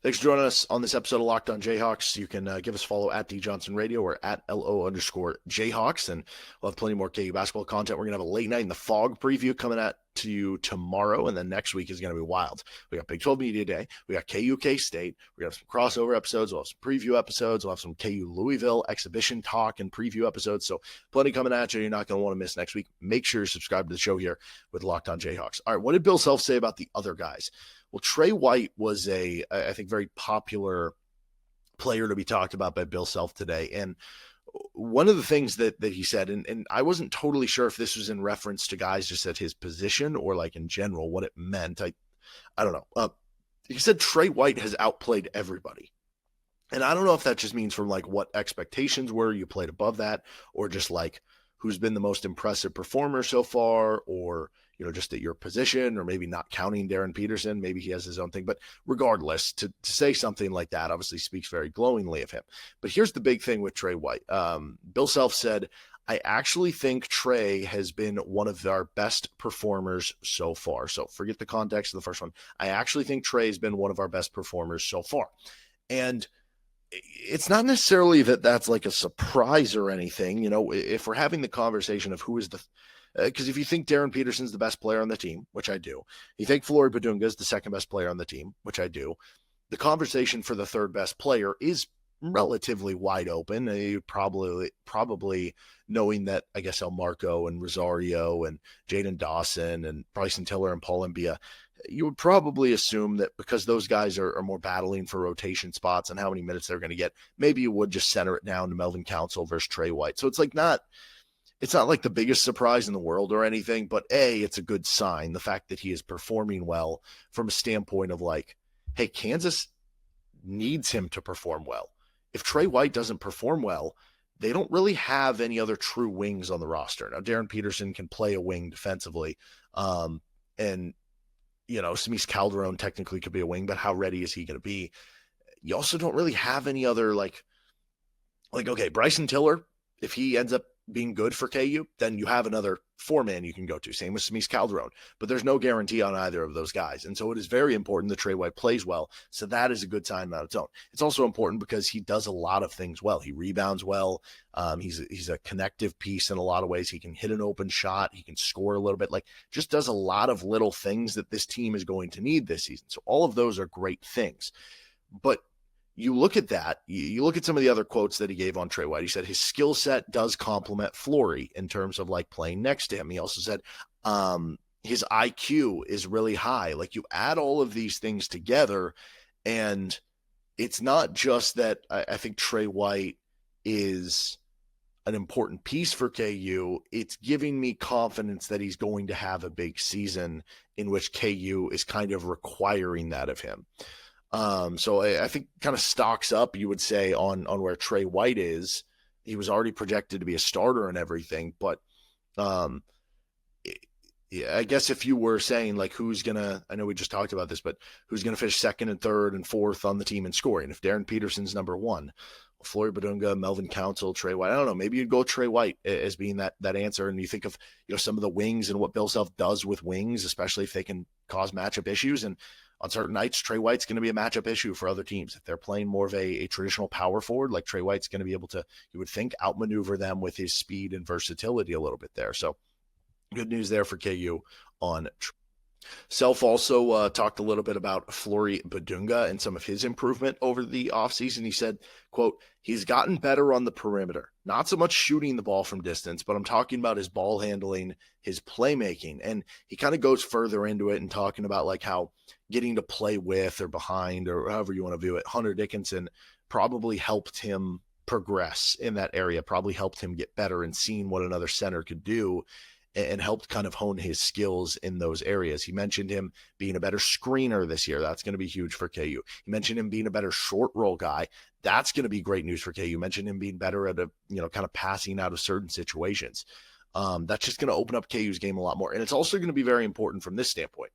Thanks for joining us on this episode of Locked On Jayhawks. You can give us a follow at DJohnsonRadio or at LO_Jayhawks, and we'll have plenty more KU basketball content. We're going to have a late night in the fog preview coming at to you tomorrow, and then next week is going to be wild. We got Big 12 Media Day. We got KU K-State. We're going to have some crossover episodes. We'll have some preview episodes. We'll have some KU Louisville exhibition talk and preview episodes. So plenty coming at you. You're not going to want to miss next week. Make sure you subscribe to the show here with Locked On Jayhawks. All right, what did Bill Self say about the other guys? Well, Tre White was I think, very popular player to be talked about by Bill Self today. And one of the things that he said, and I wasn't totally sure if this was in reference to guys just at his position or like in general what it meant. I don't know. He said Tre White has outplayed everybody. And I don't know if that just means from like what expectations were, you played above that, or just like who's been the most impressive performer so far, or just at your position, or maybe not counting Darren Peterson. Maybe he has his own thing. But regardless, to say something like that obviously speaks very glowingly of him. But here's the big thing with Tre White. Bill Self said, I actually think Tre has been one of our best performers so far. So forget the context of the first one. I actually think Tre has been one of our best performers so far. And it's not necessarily that that's like a surprise or anything. If we're having the conversation of who is because if you think Darren Peterson's the best player on the team, which I do, you think Flory Bidunga is the second best player on the team, which I do, the conversation for the third best player is relatively wide open. You probably knowing that, I guess, Elmarko and Rosario and Jaden Dawson and Bryson Tiller and Paul Mbia, you would probably assume that because those guys are more battling for rotation spots and how many minutes they're going to get, maybe you would just center it down to Melvin Council versus Tre White. So it's not like the biggest surprise in the world or anything, but it's a good sign. The fact that he is performing well from a standpoint of like, hey, Kansas needs him to perform well. If Tre White doesn't perform well, they don't really have any other true wings on the roster. Now, Darren Peterson can play a wing defensively. And Samice Calderon technically could be a wing, but how ready is he going to be? You also don't really have any other like, okay, Bryson Tiller, if he ends up being good for KU, then you have another four-man you can go to. Same with Samice Calderon. But there's no guarantee on either of those guys. And so it is very important that Tre White plays well. So that is a good sign on its own. It's also important because he does a lot of things well. He rebounds well. He's a connective piece in a lot of ways. He can hit an open shot. He can score a little bit. Just does a lot of little things that this team is going to need this season. So all of those are great things. But you look at that, you look at some of the other quotes that he gave on Tre White. He said his skill set does complement Flory in terms of like playing next to him. He also said his IQ is really high. You add all of these things together, and it's not just that I think Tre White is an important piece for KU. It's giving me confidence that he's going to have a big season in which KU is kind of requiring that of him. So I think kind of stocks up, you would say, on where Tre White is. He was already projected to be a starter and everything, but I guess if you were saying who's gonna, I know we just talked about this, but who's gonna finish second and third and fourth on the team in scoring? If Darren Peterson's number one, Flory Bidunga, Melvin Council, Tre White, I don't know, maybe you'd go Tre White as being that answer. And you think of some of the wings and what Bill Self does with wings, especially if they can cause matchup issues. And on certain nights, Tre White's going to be a matchup issue for other teams. If they're playing more of a traditional power forward, Tre White's going to be able to, you would think, outmaneuver them with his speed and versatility a little bit there. So good news there for KU on Self also talked a little bit about Flory Bidunga and some of his improvement over the offseason. He said, quote, he's gotten better on the perimeter, not so much shooting the ball from distance, but I'm talking about his ball handling, his playmaking. And he kind of goes further into it and talking about how getting to play with or behind or however you want to view it, Hunter Dickinson probably helped him progress in that area, probably helped him get better and seeing what another center could do, and helped kind of hone his skills in those areas. He mentioned him being a better screener this year. That's going to be huge for KU. He mentioned him being a better short roll guy. That's going to be great news for KU. You mentioned him being better at kind of passing out of certain situations. That's just going to open up KU's game a lot more. And it's also going to be very important from this standpoint.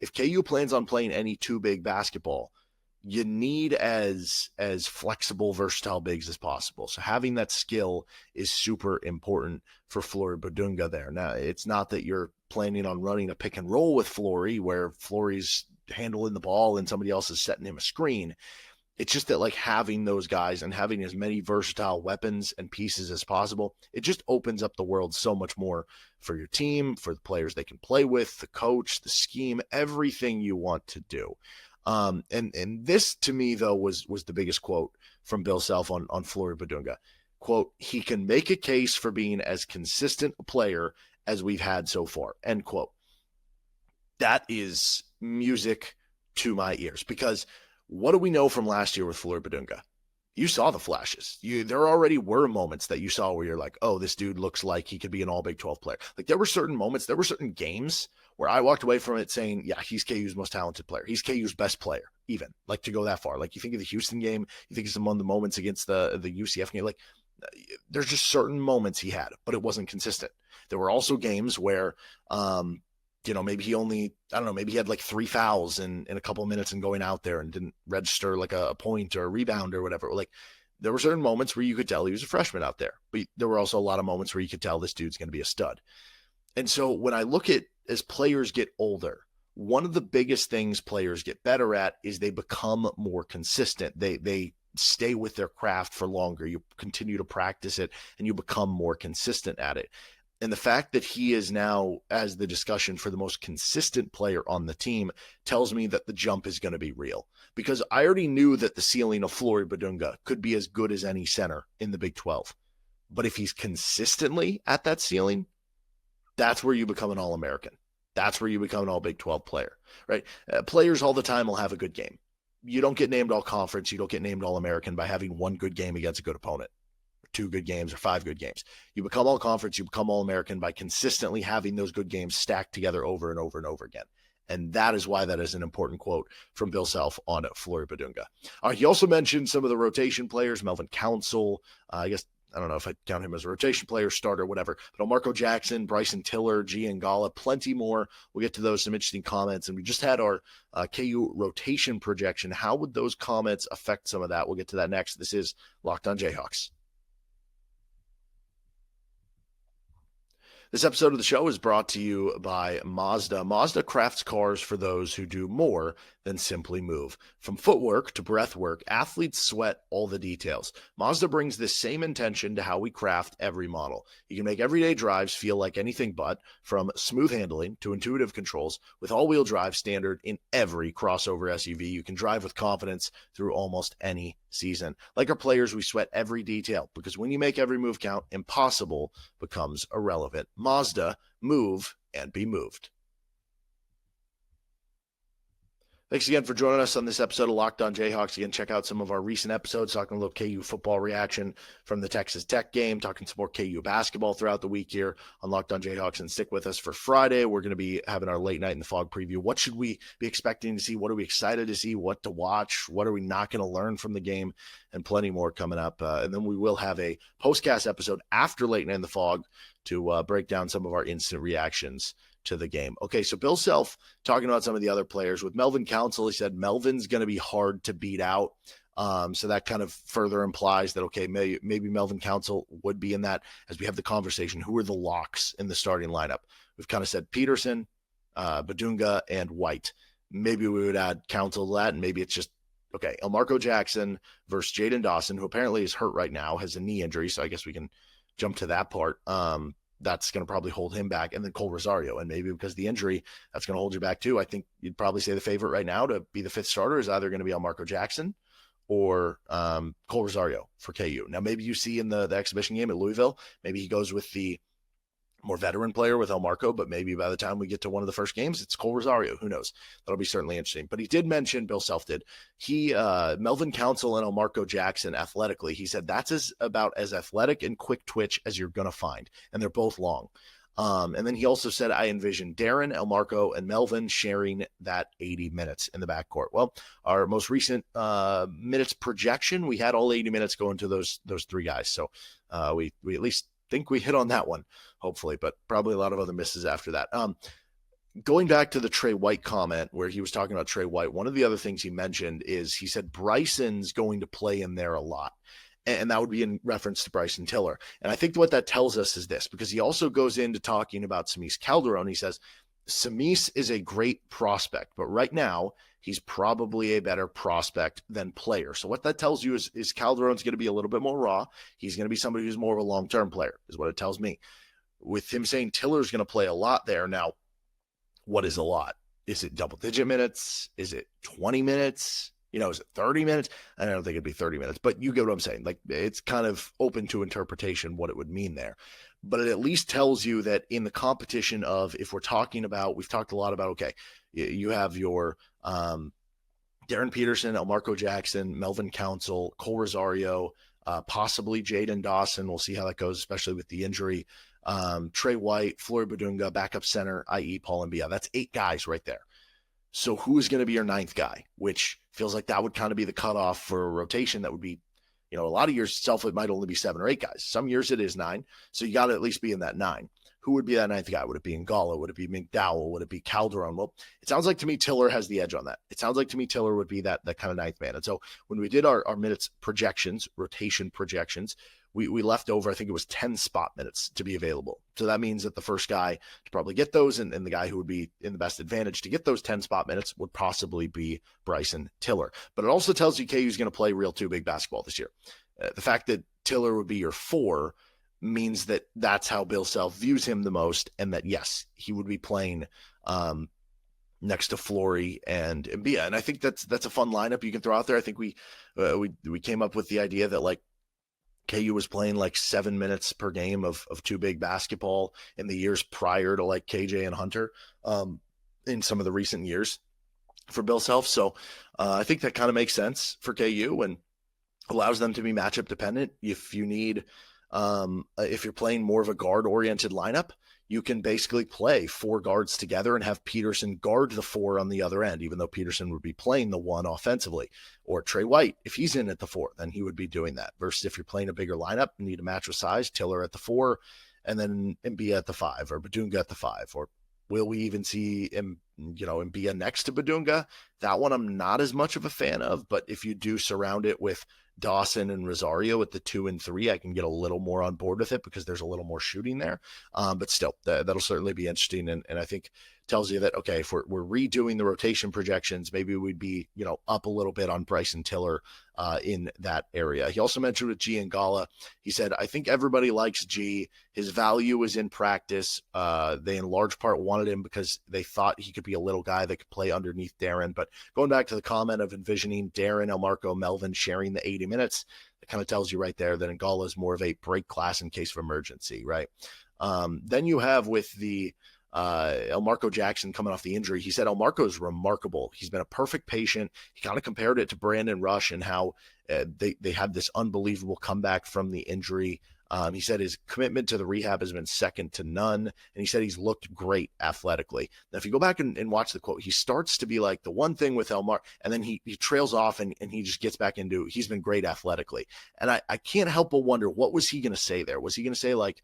If KU plans on playing any two big basketball, you need as flexible, versatile bigs as possible. So having that skill is super important for Flory Bidunga there. Now, it's not that you're planning on running a pick and roll with Flory, where Flory's handling the ball and somebody else is setting him a screen. It's just that like having those guys and having as many versatile weapons and pieces as possible, it just opens up the world so much more for your team, for the players they can play with, the coach, the scheme, everything you want to do. And this to me though was the biggest quote from Bill Self on Flory Bidunga. Quote, he can make a case for being as consistent a player as we've had so far, end quote. That is music to my ears, because what do we know from last year with Flory Bidunga? You saw the flashes. There already were moments that you saw where you're like, oh, this dude looks like he could be an all Big 12 player. Like there were certain moments, there were certain games where I walked away from it saying, yeah, he's KU's most talented player. He's KU's best player, even, like, to go that far. Like, you think of the Houston game, you think of some of the moments against the UCF game, like, there's just certain moments he had, but it wasn't consistent. There were also games where, maybe he only, maybe he had like 3 fouls in a couple of minutes and going out there and didn't register like a point or a rebound or whatever. Like, there were certain moments where you could tell he was a freshman out there, but there were also a lot of moments where you could tell this dude's going to be a stud. And so when I look at, as players get older, one of the biggest things players get better at is they become more consistent. They stay with their craft for longer. You continue to practice it and you become more consistent at it. And the fact that he is now as the discussion for the most consistent player on the team tells me that the jump is going to be real, because I already knew that the ceiling of Flory Bidunga could be as good as any center in the Big 12. But if he's consistently at that ceiling, that's where you become an All-American. That's where you become an All-Big 12 player, right? Players all the time will have a good game. You don't get named All-Conference. You don't get named All-American by having one good game against a good opponent, or 2 good games, or 5 good games. You become All-Conference. You become All-American by consistently having those good games stacked together over and over and over again. And that is why that is an important quote from Bill Self on Flory Bidunga. He also mentioned some of the rotation players, Melvin Council, I don't know if I count him as a rotation player, starter, whatever. But Elmarko Jackson, Bryson Tiller, Giangallo, plenty more. We'll get to those, some interesting comments. And we just had our KU rotation projection. How would those comments affect some of that? We'll get to that next. This is Locked On Jayhawks. This episode of the show is brought to you by Mazda. Mazda crafts cars for those who do more than simply move. From footwork to breath work, athletes sweat all the details. Mazda brings this same intention to how we craft every model. You can make everyday drives feel like anything but, from smooth handling to intuitive controls, with all-wheel drive standard in every crossover SUV. You can drive with confidence through almost any season. Like our players, we sweat every detail, because when you make every move count, impossible becomes irrelevant. Mazda, move and be moved. Thanks again for joining us on this episode of Locked On Jayhawks. Again, check out some of our recent episodes, talking a little KU football reaction from the Texas Tech game, talking some more KU basketball throughout the week here on Locked On Jayhawks. And stick with us for Friday. We're going to be having our late night in the fog preview. What should we be expecting to see? What are we excited to see? What to watch? What are we not going to learn from the game? And plenty more coming up. And then we will have a postcast episode after late night in the fog to break down some of our instant reactions to the game. Okay, so Bill Self talking about some of the other players. With Melvin Council, he said Melvin's going to be hard to beat out. So that kind of further implies that, okay, maybe Melvin Council would be in that, as we have the conversation. Who are the locks in the starting lineup? We've kind of said Peterson, Bidunga, and White. Maybe we would add Council to that, and maybe it's just, okay, Elmarko Jackson versus Jaden Dawson, who apparently is hurt right now, has a knee injury, so I guess we can jump to that part. That's going to probably hold him back. And then Cole Rosario. And maybe because of the injury, that's going to hold you back too. I think you'd probably say the favorite right now to be the 5th starter is either going to be Elmarko Jackson or Kohl Rosario for KU. Now, maybe you see in the exhibition game at Louisville, maybe he goes with the more veteran player with Elmarko, but maybe by the time we get to one of the first games, it's Kohl Rosario. Who knows? That'll be certainly interesting. But he did mention, Bill Self did, Melvin Council and Elmarko Jackson athletically, he said that's about as athletic and quick twitch as you're going to find. And they're both long. And then he also said, I envision Darren, Elmarko, and Melvin sharing that 80 minutes in the backcourt. Well, our most recent minutes projection, we had all 80 minutes going to those 3 guys. So we at least think we hit on that one, hopefully, but probably a lot of other misses after that. Going back to the Tre White comment where he was talking about Tre White, one of the other things he mentioned is he said Bryson's going to play in there a lot. And that would be in reference to Bryson Tiller. And I think what that tells us is this, because he also goes into talking about Samis Calderon. He says, Samis is a great prospect, but right now he's probably a better prospect than player. So what that tells you is Calderon's going to be a little bit more raw. He's going to be somebody who's more of a long-term player, is what it tells me. With him saying Tiller's going to play a lot there. Now, what is a lot? Is it double-digit minutes? Is it 20 minutes? Is it 30 minutes? I don't think it'd be 30 minutes, but you get what I'm saying. Like, it's kind of open to interpretation what it would mean there. But it at least tells you that in the competition of, if we're talking about, we've talked a lot about, okay, you have your Darren Peterson, Elmarko Jackson, Melvin Council, Kohl Rosario, possibly Jaden Dawson. We'll see how that goes, especially with the injury. Tre White, Flory Bidunga, backup center, i.e. Paul Mbia. That's 8 guys right there. So who's going to be your 9th guy? Which feels like that would kind of be the cutoff for a rotation. That would be, a lot of years itself, it might only be 7 or 8 guys. Some years it is 9. So you got to at least be in that 9. Who would be that 9th guy? Would it be Ngala? Would it be McDowell? Would it be Calderon? Well, it sounds like to me Tiller has the edge on that. It sounds like to me Tiller would be that kind of 9th man. And so when we did our minutes projections, rotation projections, we left over, I think it was 10 spot minutes to be available. So that means that the first guy to probably get those and the guy who would be in the best advantage to get those 10 spot minutes would possibly be Bryson Tiller. But it also tells you KU's going to play real 2 big basketball this year. The fact that Tiller would be your 4 means that that's how Bill Self views him the most, and that, yes, he would be playing next to Flory and Mbia. And I think that's a fun lineup you can throw out there. I think we came up with the idea that, like, KU was playing like 7 minutes per game of 2 big basketball in the years prior to, like, KJ and Hunter in some of the recent years for Bill Self. So I think that kind of makes sense for KU and allows them to be matchup dependent. If you need, if you're playing more of a guard oriented lineup, you can basically play 4 guards together and have Peterson guard the 4 on the other end, even though Peterson would be playing the 1 offensively. Or Tre White, if he's in at the 4, then he would be doing that. Versus if you're playing a bigger lineup, you need a match with size, Tiller at the 4, and then Mbia at the 5, or Bidunga at the 5. Or will we even see Mbia next to Bidunga? That one I'm not as much of a fan of, but if you do surround it with Dawson and Rosario at the 2 and 3, I can get a little more on board with it because there's a little more shooting there. But still, that'll certainly be interesting. And I think tells you that, okay, if we're redoing the rotation projections, maybe we'd be, up a little bit on Bryson Tiller in that area. He also mentioned with G and Ngala, he said, I think everybody likes G. His value is in practice. They in large part wanted him because they thought he could be a little guy that could play underneath Darren. But going back to the comment of envisioning Darren, Elmarko, Melvin sharing the 80 minutes, it kind of tells you right there that Ngala is more of a break class in case of emergency, right? Then you have with the Elmarko Jackson coming off the injury. He said Elmarko is remarkable. He's been a perfect patient. He kind of compared it to Brandon Rush and how they had this unbelievable comeback from the injury. He said his commitment to the rehab has been second to none. And he said he's looked great athletically. Now, if you go back and watch the quote, he starts to be like the one thing with Elmarko, and then he trails off and he just gets back into, he's been great athletically. And I can't help but wonder, what was he going to say there? Was he going to say, like,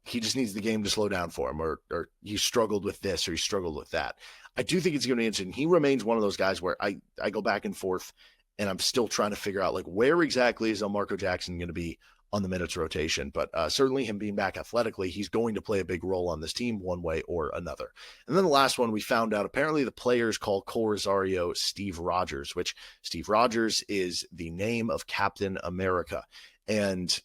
he just needs the game to slow down for him, or he struggled with this, or he struggled with that? I do think it's going to be interesting. He remains one of those guys where I go back and forth, and I'm still trying to figure out, like, where exactly is Elmarko Jackson going to be on the minutes rotation. But certainly him being back athletically, he's going to play a big role on this team one way or another. And then the last one we found out, apparently the players call Kohl Rosario Steve Rogers, which Steve Rogers is the name of Captain America. And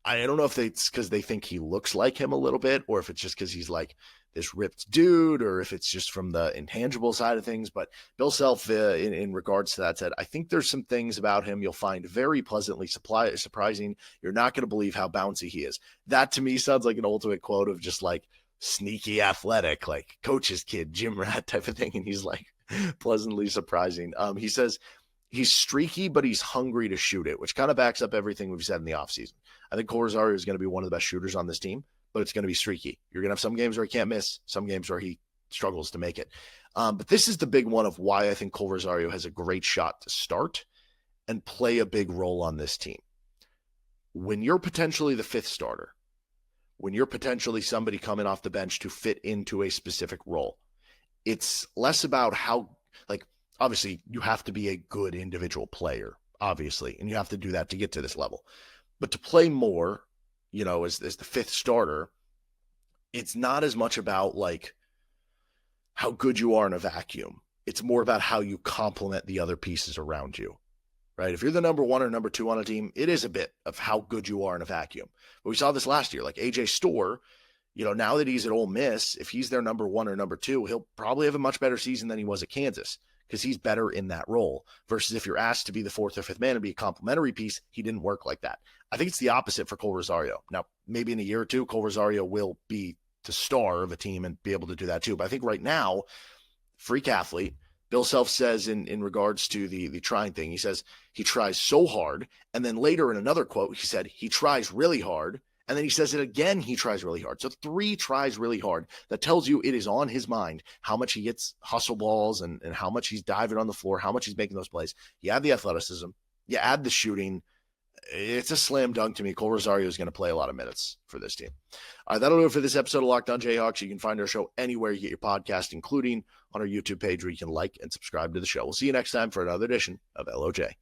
I don't know if it's because they think he looks like him a little bit, or if it's just because he's like this ripped dude, or if it's just from the intangible side of things. But Bill Self, in regards to that, said, I think there's some things about him you'll find very pleasantly surprising. You're not going to believe how bouncy he is. That to me sounds like an ultimate quote of just like sneaky athletic, like coach's kid, gym rat type of thing. And he's like pleasantly surprising. He says he's streaky, but he's hungry to shoot it, which kind of backs up everything we've said in the offseason. I think Kohl Rosario is going to be one of the best shooters on this team, but it's going to be streaky. You're going to have some games where he can't miss, some games where he struggles to make it. But this is the big one of why I think Kohl Rosario has a great shot to start and play a big role on this team. When you're potentially the 5th starter, when you're potentially somebody coming off the bench to fit into a specific role, it's less about how, like, obviously you have to be a good individual player, obviously, and you have to do that to get to this level. But to play more, as the 5th starter, it's not as much about like how good you are in a vacuum. It's more about how you complement the other pieces around you, right? If you're the number one or number two on a team, it is a bit of how good you are in a vacuum. But we saw this last year, like AJ Storr, now that he's at Ole Miss, if he's their number one or number two, he'll probably have a much better season than he was at Kansas because he's better in that role. Versus if you're asked to be the fourth or fifth man and be a complementary piece, he didn't work like that. I think it's the opposite for Cole Rosario. Now, maybe in a year or two, Cole Rosario will be the star of a team and be able to do that too. But I think right now, freak athlete. Bill Self says in regards to the trying thing, he says he tries so hard. And then later in another quote, he said he tries really hard. And then he says it again, he tries really hard. So 3 tries really hard. That tells you it is on his mind how much he gets hustle balls and how much he's diving on the floor, how much he's making those plays. You add the athleticism, you add the shooting. It's a slam dunk to me. Cole Rosario is going to play a lot of minutes for this team. All right, that'll do it for this episode of Locked On Jayhawks. You can find our show anywhere you get your podcast, including on our YouTube page where you can like and subscribe to the show. We'll see you next time for another edition of LOJ.